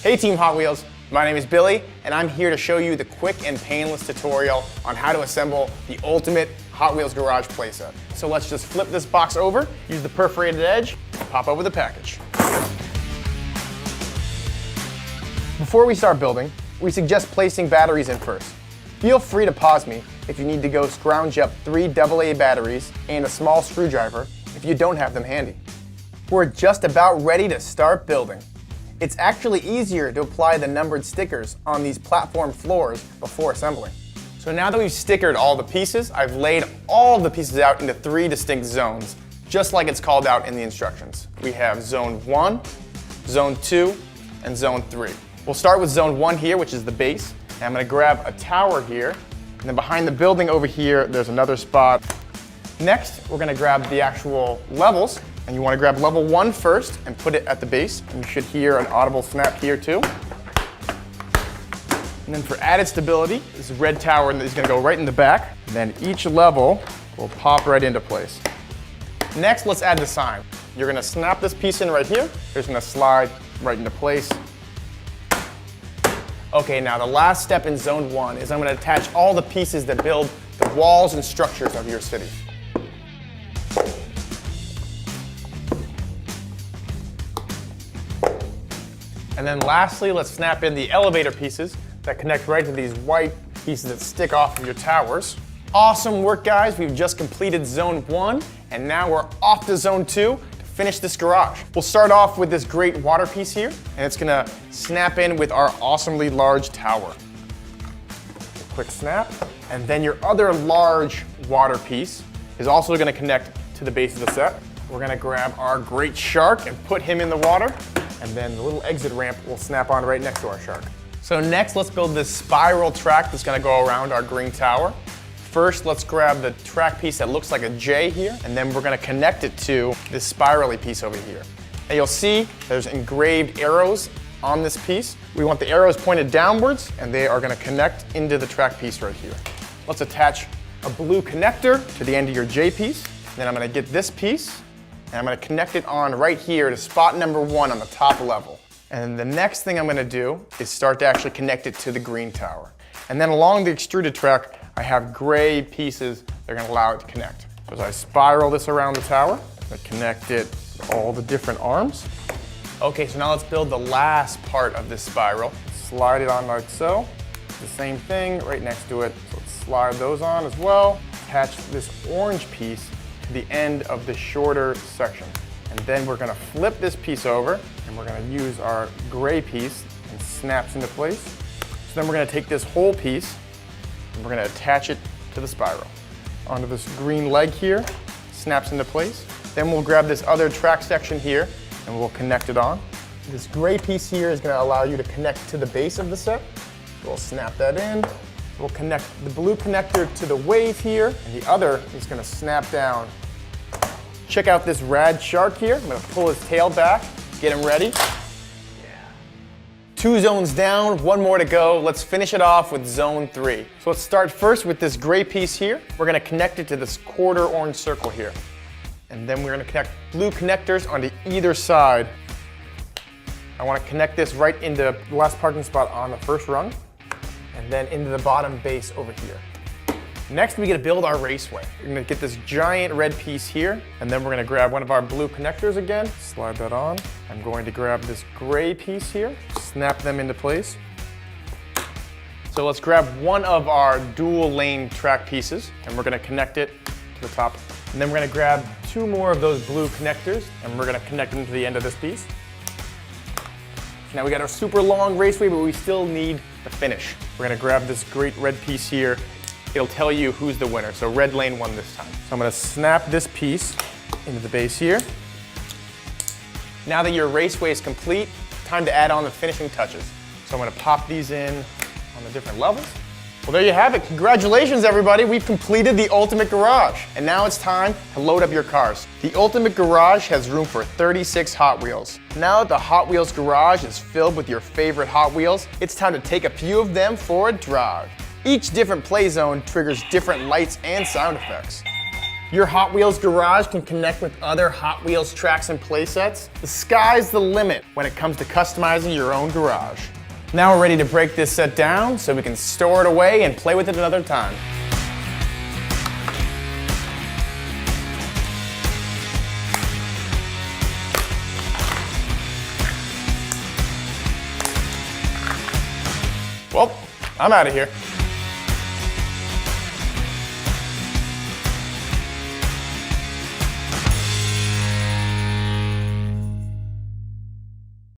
Hey Team Hot Wheels, my name is Billy, and I'm here to show you the quick and painless tutorial on how to assemble the ultimate Hot Wheels garage playset. So let's just flip this box over, use the perforated edge, and pop over the package. Before we start building, we suggest placing batteries in first. Feel free to pause me if you need to go scrounge up 3 AA batteries and a small screwdriver if you don't have them handy. We're just about ready to start building. It's actually easier to apply the numbered stickers on these platform floors before assembling. So now that we've stickered all the pieces, I've laid all the pieces out into 3 distinct zones, just like it's called out in the instructions. We have Zone 1, Zone 2, and Zone 3. We'll start with Zone 1 here, which is the base. And I'm going to grab a tower here, and then behind the building over here, there's another spot. Next, we're going to grab the actual levels. And you want to grab level 1 first and put it at the base. And you should hear an audible snap here too. And then for added stability, this red tower is going to go right in the back. And then each level will pop right into place. Next, let's add the sign. You're going to snap this piece in right here. It's going to slide right into place. Okay, now the last step in Zone 1 is I'm going to attach all the pieces that build the walls and structures of your city. And then lastly, let's snap in the elevator pieces that connect right to these white pieces that stick off of your towers. Awesome work, guys. We've just completed Zone 1, and now we're off to Zone 2 to finish this garage. We'll start off with this great water piece here, and it's gonna snap in with our awesomely large tower. A quick snap. And then your other large water piece is also gonna connect to the base of the set. We're gonna grab our great shark and put him in the water. And then the little exit ramp will snap on right next to our shark. So next, let's build this spiral track that's gonna go around our green tower. First, let's grab the track piece that looks like a J here, and then we're gonna connect it to this spirally piece over here. And you'll see there's engraved arrows on this piece. We want the arrows pointed downwards, and they are gonna connect into the track piece right here. Let's attach a blue connector to the end of your J piece. Then I'm gonna get this piece, and I'm going to connect it on right here to spot number 1 on the top level. And the next thing I'm going to do is start to actually connect it to the green tower. And then along the extruded track, I have gray pieces that are going to allow it to connect. So as I spiral this around the tower, I connect it to all the different arms. Okay, so now let's build the last part of this spiral. Slide it on like so. The same thing right next to it. So let's slide those on as well. Attach this orange piece to the end of the shorter section. And then we're gonna flip this piece over, and we're gonna use our gray piece and snaps into place. So then we're gonna take this whole piece and we're gonna attach it to the spiral. Onto this green leg here, snaps into place. Then we'll grab this other track section here and we'll connect it on. This gray piece here is gonna allow you to connect to the base of the set. So we'll snap that in. We'll connect the blue connector to the wave here, and the other is gonna snap down. Check out this rad shark here. I'm gonna pull his tail back, get him ready. Yeah. 2 zones down, 1 more to go. Let's finish it off with Zone 3. So let's start first with this gray piece here. We're gonna connect it to this quarter orange circle here. And then we're gonna connect blue connectors onto either side. I wanna connect this right into the last parking spot on the first rung, and then into the bottom base over here. Next, we gotta build our raceway. We're gonna get this giant red piece here, and then we're gonna grab one of our blue connectors again, slide that on. I'm going to grab this gray piece here, snap them into place. So let's grab one of our dual lane track pieces, and we're gonna connect it to the top. And then we're gonna grab 2 more of those blue connectors, and we're gonna connect them to the end of this piece. Now we got our super long raceway, but we still need the finish. We're gonna grab this great red piece here. It'll tell you who's the winner. So red lane won this time. So I'm gonna snap this piece into the base here. Now that your raceway is complete, time to add on the finishing touches. So I'm gonna pop these in on the different levels. Well, there you have it. Congratulations, everybody. We've completed the Ultimate Garage. And now it's time to load up your cars. The Ultimate Garage has room for 36 Hot Wheels. Now that the Hot Wheels Garage is filled with your favorite Hot Wheels, it's time to take a few of them for a drive. Each different play zone triggers different lights and sound effects. Your Hot Wheels garage can connect with other Hot Wheels tracks and playsets. The sky's the limit when it comes to customizing your own garage. Now we're ready to break this set down so we can store it away and play with it another time. Well, I'm out of here.